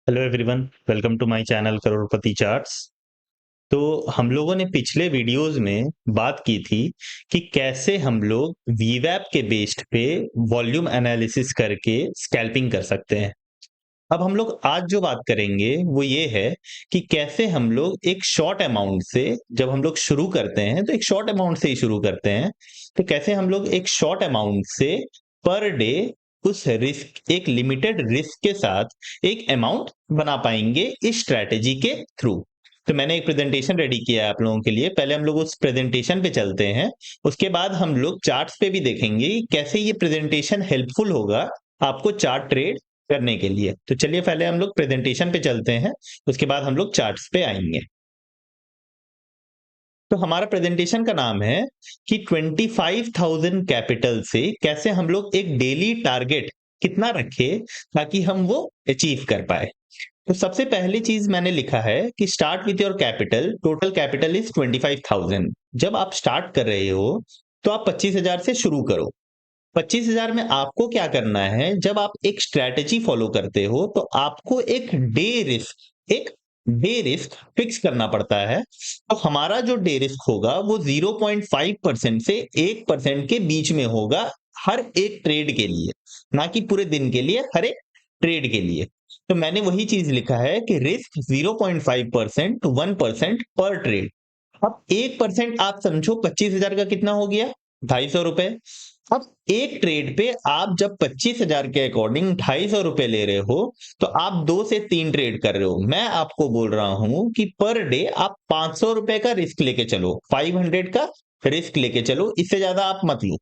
Hello everyone, welcome to my channel Crorepati charts. तो हम लोगों ने पिछले वीडियोस में बात की थी कि कैसे हम लोग वीवैप के बेस्ड पे वॉल्यूम एनालिसिस करके स्कैल्पिंग कर सकते हैं। अब हम लोग आज जो बात करेंगे वो ये है कि कैसे हम लोग एक शॉर्ट अमाउंट से, जब हम लोग शुरू करते हैं तो एक शॉर्ट अमाउंट से ही शुरू करते हैं, तो कैसे हम लोग एक शॉर्ट अमाउंट से पर डे उस रिस्क, एक लिमिटेड रिस्क के साथ एक अमाउंट बना पाएंगे इस स्ट्रैटेजी के थ्रू। तो मैंने एक प्रेजेंटेशन रेडी किया है आप लोगों के लिए। पहले हम लोग उस प्रेजेंटेशन पे चलते हैं, उसके बाद हम लोग चार्ट्स पे भी देखेंगे कि कैसे ये प्रेजेंटेशन हेल्पफुल होगा आपको चार्ट ट्रेड करने के लिए। तो चलिए पहले हम लोग प्रेजेंटेशन पे चलते हैं, उसके बाद हम लोग चार्ट्स पे आएंगे। तो हमारा प्रेजेंटेशन का नाम है कि 25,000 कैपिटल से कैसे हम लोग एक डेली टारगेट कितना रखे ताकि हम वो अचीव कर पाए। तो सबसे पहली चीज मैंने लिखा है कि start with your capital, total capital is 25,000। जब आप स्टार्ट कर रहे हो तो आप 25,000 से शुरू करो। 25,000 में आपको क्या करना है, जब आप एक स्ट्रैटेजी फॉलो करते हो तो आपको एक डे रिस्क फिक्स करना पड़ता है। तो हमारा जो डे रिस्क होगा वो 0.5% से 1% के बीच में होगा हर एक ट्रेड के लिए, ना कि पूरे दिन के लिए, हर एक ट्रेड के लिए। तो मैंने वही चीज लिखा है कि रिस्क 0.5% टू 1% पर ट्रेड। अब 1% आप समझो 25,000 का कितना हो गया, 250 रुपए। अब एक ट्रेड पे आप जब 25,000 के अकॉर्डिंग 250 रुपए ले रहे हो तो आप 2 से 3 ट्रेड कर रहे हो। मैं आपको बोल रहा हूं कि पर डे आप 500 रुपए का रिस्क लेके चलो, 500 का रिस्क लेके चलो, इससे ज्यादा आप मत लो।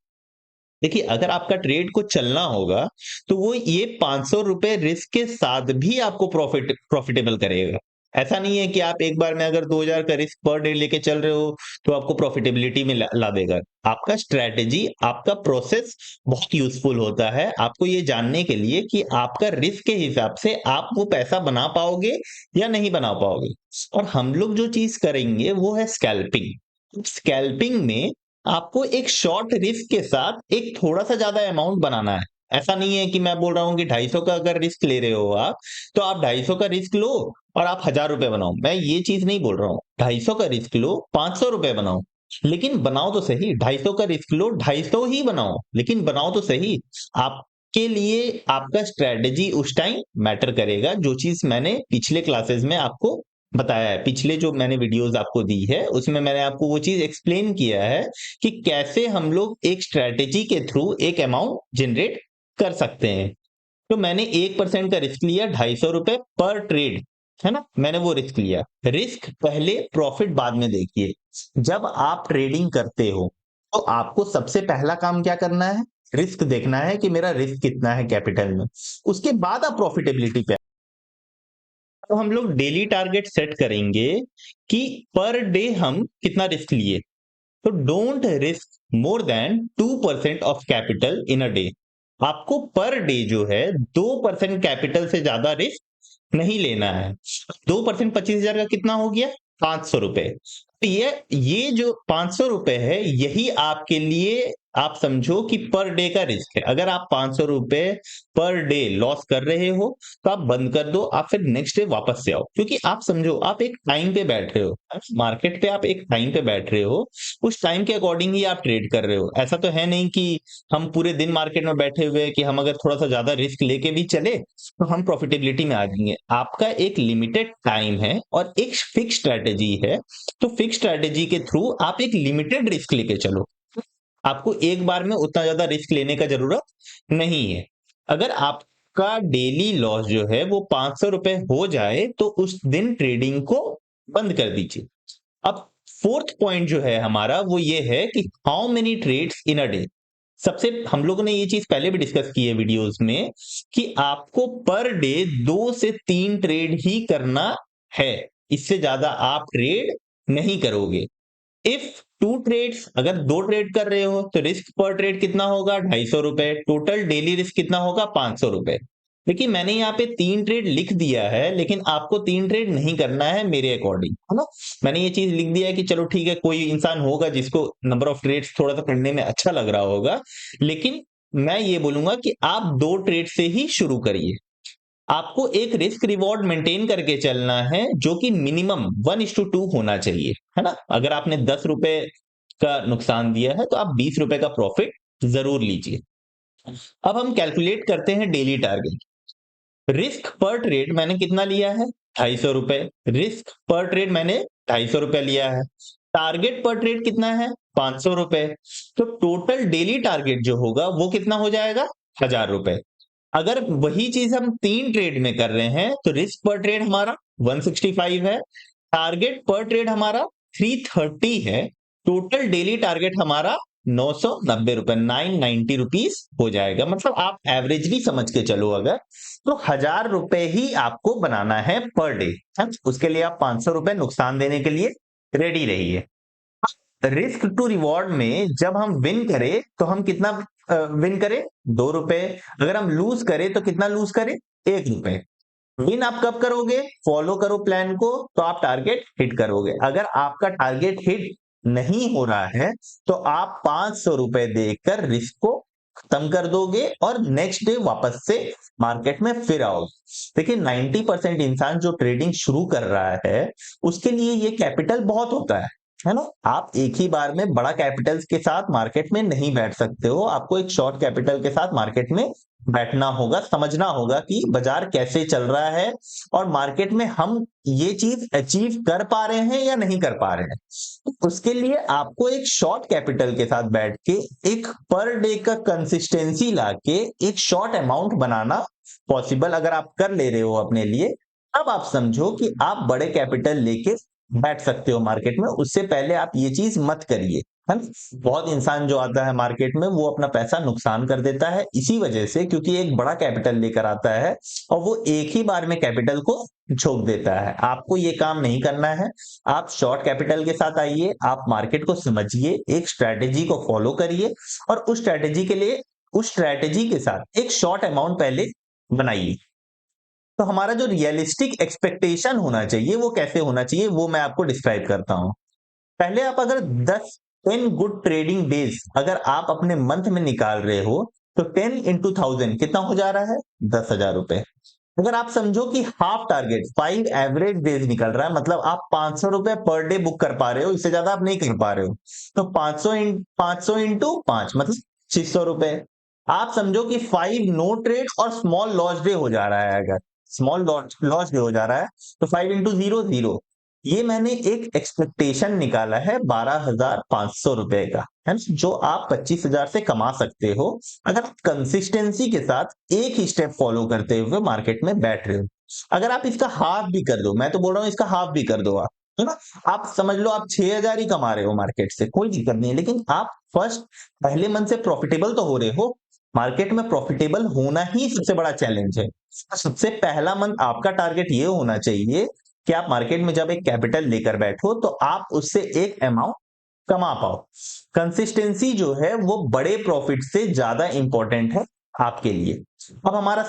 देखिए, अगर आपका ट्रेड को चलना होगा तो वो ये 500 रुपए रिस्क के साथ भी आपको प्रॉफिटेबल करेगा। ऐसा नहीं है कि आप एक बार में अगर 2,000 का रिस्क पर डे लेके चल रहे हो तो आपको प्रॉफिटेबिलिटी में ला देगा। आपका स्ट्रैटेजी, आपका प्रोसेस बहुत यूजफुल होता है आपको ये जानने के लिए कि आपका रिस्क के हिसाब से आप वो पैसा बना पाओगे या नहीं बना पाओगे। और हम लोग जो चीज करेंगे वो है स्कैल्पिंग। स्कैल्पिंग में आपको एक शॉर्ट रिस्क के साथ एक थोड़ा सा ज्यादा अमाउंट बनाना है। ऐसा नहीं है कि मैं बोल रहा हूं कि 250 का अगर रिस्क ले रहे हो आप, तो आप 250 का रिस्क लो और आप 1,000 रुपए बनाओ। मैं ये चीज नहीं बोल रहा हूँ। 250 का रिस्क लो, 500 रुपए बनाओ, लेकिन बनाओ तो सही। 250 का रिस्क लो, 250 ही बनाओ, लेकिन बनाओ तो सही। आपके लिए आपका स्ट्रेटेजी उस टाइम मैटर करेगा। जो चीज मैंने पिछले क्लासेस में आपको बताया है, पिछले जो मैंने वीडियोस आपको दी है उसमें मैंने आपको वो चीज एक्सप्लेन किया है कि कैसे हम लोग एक स्ट्रेटेजी के थ्रू एक अमाउंट जनरेट कर सकते हैं। तो मैंने 1% का रिस्क लिया, 250 रुपए पर ट्रेड, है ना। मैंने वो रिस्क लिया। रिस्क पहले, प्रॉफिट बाद में देखिए। जब आप ट्रेडिंग करते हो तो आपको सबसे पहला काम क्या करना है, रिस्क देखना है कि मेरा रिस्क कितना है कैपिटल में। उसके बाद आप प्रॉफिटेबिलिटी पे। तो हम लोग डेली टारगेट सेट करेंगे कि पर डे हम कितना रिस्क लिए। तो don't risk more than 2% of capital in a day. आपको पर डे जो है 2% कैपिटल से ज्यादा रिस्क नहीं लेना है। 2% 25,000 का कितना हो गया, 500 रुपए। तो ये जो 500 रुपए है, यही आपके लिए, आप समझो कि पर डे का रिस्क है। अगर आप 500 रुपए पर डे लॉस कर रहे हो तो आप बंद कर दो, आप फिर नेक्स्ट डे वापस से आओ। क्योंकि आप समझो आप एक टाइम पे बैठ रहे हो, मार्केट पे आप एक टाइम पे बैठ रहे हो, उस टाइम के अकॉर्डिंग ही आप ट्रेड कर रहे हो। ऐसा तो है नहीं कि हम पूरे दिन मार्केट में बैठे हुए हैं कि हम अगर थोड़ा सा ज्यादा रिस्क लेके भी चले तो हम प्रॉफिटेबिलिटी में आ जाएंगे। आपका एक लिमिटेड टाइम है और एक फिक्स स्ट्रेटेजी है। तो फिक्स स्ट्रेटेजी के थ्रू आप एक लिमिटेड रिस्क लेके चलो। आपको एक बार में उतना ज्यादा रिस्क लेने का जरूरत नहीं है। अगर आपका डेली लॉस जो है वो 500 रुपए हो जाए तो उस दिन ट्रेडिंग को बंद कर दीजिए। अब फोर्थ पॉइंट जो है हमारा वो ये है कि how many trades in a day. सबसे, हम लोगों ने ये चीज पहले भी डिस्कस की है वीडियोस में कि आपको पर डे 2 से 3 ट्रेड ही करना है, इससे ज्यादा आप ट्रेड नहीं करोगे। इफ 2 ट्रेड्स, अगर 2 ट्रेड कर रहे हो तो रिस्क पर ट्रेड कितना होगा, 250 रुपए। टोटल डेली रिस्क कितना होगा, 500 रुपए। देखिए, मैंने यहाँ पे 3 ट्रेड लिख दिया है, लेकिन आपको 3 ट्रेड नहीं करना है मेरे अकॉर्डिंग, है ना। मैंने ये चीज लिख दिया है कि चलो ठीक है, कोई इंसान होगा जिसको नंबर ऑफ ट्रेड्स थोड़ा सा करने में अच्छा लग रहा होगा, लेकिन मैं ये बोलूंगा कि आप 2 ट्रेड से ही शुरू करिए। आपको एक रिस्क रिवॉर्ड मेंटेन करके चलना है जो कि मिनिमम 1:2 होना चाहिए, है ना? अगर आपने 10 रुपए का नुकसान दिया है तो आप 20 रुपए का प्रॉफिट जरूर लीजिए। अब हम कैलकुलेट करते हैं डेली टारगेट। रिस्क पर ट्रेड मैंने कितना लिया है? 250 रुपए। रिस्क पर ट्रेड मैंने 250 रुपए लिया है। टारगेट पर ट्रेड कितना है? 500 रुपए। तो टोटल डेली टारगेट जो होगा वो कितना हो जाएगा? 1000 रुपए। अगर वही चीज हम 3 ट्रेड में कर रहे हैं तो रिस्क पर ट्रेड हमारा 165 है, टारगेट पर ट्रेड हमारा 330 है, टोटल डेली टारगेट हमारा 990 रुपए, 990 रुपीज हो जाएगा। मतलब आप एवरेजली समझ के चलो अगर, तो 1000 रुपए ही आपको बनाना है पर डे। उसके लिए आप 500 रुपए नुकसान देने के लिए रेडी रहिए। रिस्क टू रिवॉर्ड में जब हम विन करें तो हम कितना विन करें? 2 रुपए। अगर हम लूज करें तो कितना लूज करें? 1 रुपए। विन आप कब करोगे? फॉलो करो प्लान को तो आप टारगेट हिट करोगे। अगर आपका टारगेट हिट नहीं हो रहा है तो आप 500 रुपए देकर रिस्क को खत्म कर दोगे और नेक्स्ट डे वापस से मार्केट में फिर आओगे। देखिए 90% इंसान जो ट्रेडिंग शुरू कर रहा है उसके लिए ये कैपिटल बहुत होता है ना? आप एक ही बार में बड़ा कैपिटल के साथ मार्केट में नहीं बैठ सकते हो, आपको एक शॉर्ट कैपिटल के साथ मार्केट में बैठना होगा, समझना होगा कि बाजार कैसे चल रहा है और मार्केट में हम ये चीज अचीव कर पा रहे हैं या नहीं कर पा रहे हैं। तो उसके लिए आपको एक शॉर्ट कैपिटल के साथ बैठ के एक पर डे का कंसिस्टेंसी लाके एक शॉर्ट अमाउंट बनाना पॉसिबल अगर आप कर ले रहे हो अपने लिए, अब आप समझो कि आप बड़े कैपिटल लेके बैठ सकते हो मार्केट में। उससे पहले आप ये चीज मत करिए, है ना? बहुत इंसान जो आता है मार्केट में वो अपना पैसा नुकसान कर देता है इसी वजह से, क्योंकि एक बड़ा कैपिटल लेकर आता है और वो एक ही बार में कैपिटल को झोंक देता है। आपको ये काम नहीं करना है। आप शॉर्ट कैपिटल के साथ आइए, आप मार्केट को समझिए, एक स्ट्रैटेजी को फॉलो करिए और उस स्ट्रैटेजी के साथ एक शॉर्ट अमाउंट पहले बनाइए। तो हमारा जो रियलिस्टिक एक्सपेक्टेशन होना चाहिए वो कैसे होना चाहिए वो मैं आपको डिस्क्राइब करता हूं। पहले आप अगर 10 गुड ट्रेडिंग डेज अगर आप अपने मंथ में निकाल रहे हो तो 10 into 1000 कितना हो जा रहा है? 10,000 रुपए। अगर आप समझो कि हाफ टारगेट 5 एवरेज डेज निकल रहा है, मतलब आप 500 रुपए पर डे बुक कर पा रहे हो, इससे ज्यादा आप नहीं कर पा रहे हो, तो 500 इंटू 5 मतलब 600 रुपए। आप समझो कि 5 नो ट्रेड और स्मॉल लॉस डे हो जा रहा है, अगर स्मॉल लॉस डे हो जा रहा है तो 5 into 0 0। ये मैंने एक एक्सपेक्टेशन निकाला है 12,500 रुपए का, है ना? जो आप 25,000 से कमा सकते हो अगर आप कंसिस्टेंसी के साथ एक ही स्टेप फॉलो करते हुए मार्केट में बैठ रहे हो। अगर आप इसका हाफ भी कर दो, मैं तो बोल रहा हूँ इसका हाफ भी कर दो आप, है ना? आप समझ लो आप 6,000 ही कमा रहे हो मार्केट से, कोई दिक्कत नहीं है, लेकिन आप फर्स्ट पहले मंथ से प्रॉफिटेबल तो हो रहे हो। मार्केट में प्रॉफिटेबल होना ही सबसे बड़ा चैलेंज है। सबसे पहला मंथ आपका टारगेट ये होना चाहिए कि आप मार्केट में जब एक कैपिटल लेकर बैठो तो आप उससे एक अमाउंट कमा पाओ। कंसिस्टेंसी जो है वो बड़े प्रॉफिट से ज्यादा इंपॉर्टेंट है आपके लिए। अब हमारा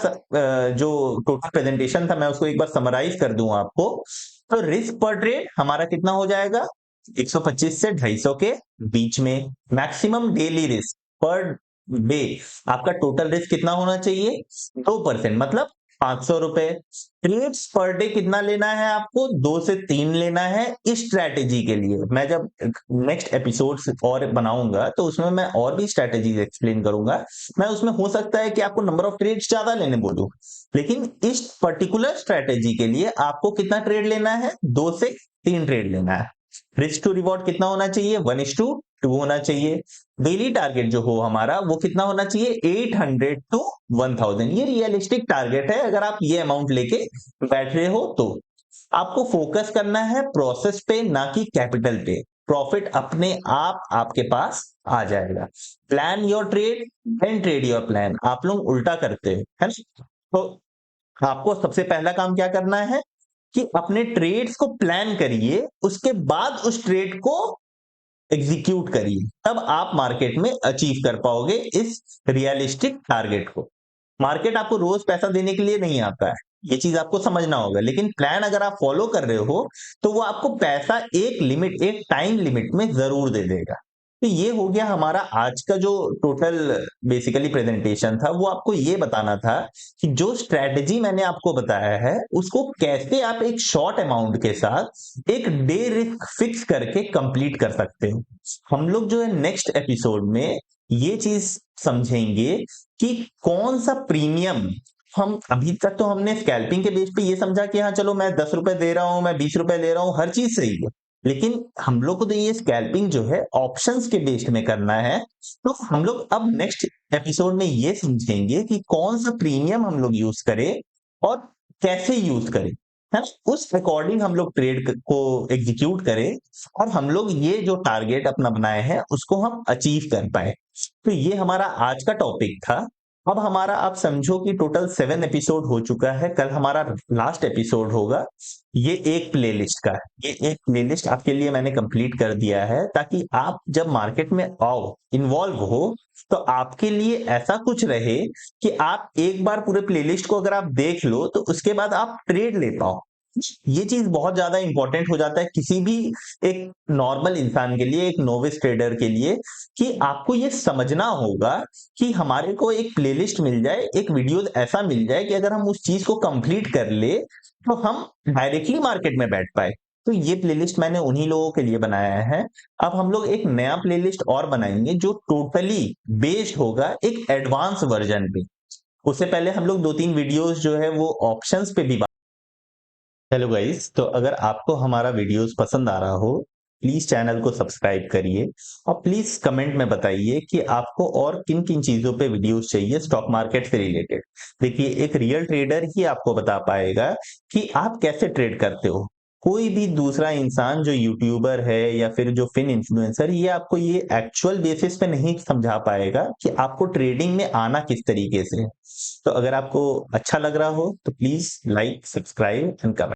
जो टोटल प्रेजेंटेशन था मैं उसको एक बार समराइज कर दूं आपको, तो रिस्क पर ट्रेड हमारा कितना हो जाएगा? 125 से 250 के बीच में। Maximum daily risk per day आपका टोटल रिस्क कितना होना चाहिए? 2%, मतलब 500 रुपए। ट्रेड्स पर डे कितना लेना है आपको? 2 से 3 लेना है इस स्ट्रैटेजी के लिए। मैं जब नेक्स्ट एपिसोड और बनाऊंगा तो उसमें मैं और भी स्ट्रैटेजीज एक्सप्लेन करूंगा। मैं उसमें हो सकता है कि आपको नंबर ऑफ ट्रेड्स ज्यादा लेने बोलूं, लेकिन इस पर्टिकुलर स्ट्रैटेजी के लिए आपको कितना ट्रेड लेना है? 2 से 3 ट्रेड लेना है। रिस्क टू रिवॉर्ड कितना होना चाहिए? 1:2 होना चाहिए। डेली टारगेट जो हो हमारा वो कितना होना चाहिए? 800 to 1000। ये रियलिस्टिक टारगेट है अगर आप ये अमाउंट लेके बैठ रहे हो तो। आपको फोकस करना है प्रोसेस पे ना कि कैपिटल पे। प्रॉफिट अपने आप आपके पास आ जाएगा। Plan your trade then trade your plan. आप लोग उल्टा करते हो, है ना? तो आपको सबसे पहला काम क्या करना है कि अपने ट्रेड्स को प्लान करिए, उसके बाद उस ट्रेड को एग्जीक्यूट करिए, तब आप मार्केट में अचीव कर पाओगे इस रियलिस्टिक टारगेट को। मार्केट आपको रोज पैसा देने के लिए नहीं आता है, ये चीज आपको समझना होगा, लेकिन प्लान अगर आप फॉलो कर रहे हो तो वो आपको पैसा एक लिमिट, एक टाइम लिमिट में जरूर दे देगा। तो ये हो गया हमारा आज का जो टोटल बेसिकली प्रेजेंटेशन था, वो आपको ये बताना था कि जो स्ट्रेटजी मैंने आपको बताया है उसको कैसे आप एक शॉर्ट अमाउंट के साथ एक डे रिस्क फिक्स करके कंप्लीट कर सकते हो। हम लोग जो है नेक्स्ट एपिसोड में ये चीज समझेंगे कि कौन सा प्रीमियम हम अभी तक तो हमने स्कैल्पिंग के बेस पे ये समझा कि हाँ चलो मैं 10 रुपए दे रहा हूं, मैं 20 रुपए ले रहा हूं, हर चीज सही है। लेकिन हम लोग को तो ये स्कैल्पिंग जो है ऑप्शंस के बेस्ड में करना है। तो हम लोग अब नेक्स्ट एपिसोड में ये समझेंगे कि कौन सा प्रीमियम हम लोग यूज करें और कैसे यूज करें, है ना। उस अकॉर्डिंग हम लोग ट्रेड को एग्जीक्यूट करें और हम लोग ये जो टारगेट अपना बनाए हैं उसको हम अचीव कर पाए। तो ये हमारा आज का टॉपिक था। अब हमारा आप समझो कि टोटल 7 एपिसोड हो चुका है, कल हमारा लास्ट एपिसोड होगा। ये एक प्लेलिस्ट का है, ये एक प्लेलिस्ट आपके लिए मैंने कंप्लीट कर दिया है ताकि आप जब मार्केट में आओ, इन्वॉल्व हो, तो आपके लिए ऐसा कुछ रहे कि आप एक बार पूरे प्लेलिस्ट को अगर आप देख लो तो उसके बाद आप ट्रेड ले पाओ। ये चीज बहुत ज्यादा इंपॉर्टेंट हो जाता है किसी भी एक नॉर्मल इंसान के लिए, एक नोविस ट्रेडर के लिए, कि आपको ये समझना होगा कि हमारे को एक प्लेलिस्ट मिल जाए, एक वीडियो ऐसा मिल जाए कि अगर हम उस चीज को कंप्लीट कर ले तो हम डायरेक्टली मार्केट में बैठ पाए। तो ये प्लेलिस्ट मैंने उन्हीं लोगों के लिए बनाया है। अब हम लोग एक नया प्लेलिस्ट और बनाएंगे जो टोटली बेस्ड होगा एक एडवांस वर्जन पे। उससे पहले हम लोग 2-3 वीडियोस जो है वो ऑप्शंस पे भी। हेलो गाइस, तो अगर आपको हमारा वीडियोस पसंद आ रहा हो, प्लीज चैनल को सब्सक्राइब करिए और प्लीज कमेंट में बताइए कि आपको और किन किन चीजों पे वीडियोस चाहिए स्टॉक मार्केट से रिलेटेड। देखिए, एक रियल ट्रेडर ही आपको बता पाएगा कि आप कैसे ट्रेड करते हो। कोई भी दूसरा इंसान जो यूट्यूबर है या फिर जो फिन इन्फ्लुएंसर, ये आपको ये एक्चुअल बेसिस पे नहीं समझा पाएगा कि आपको ट्रेडिंग में आना किस तरीके से है। तो अगर आपको अच्छा लग रहा हो तो please like, subscribe and comment.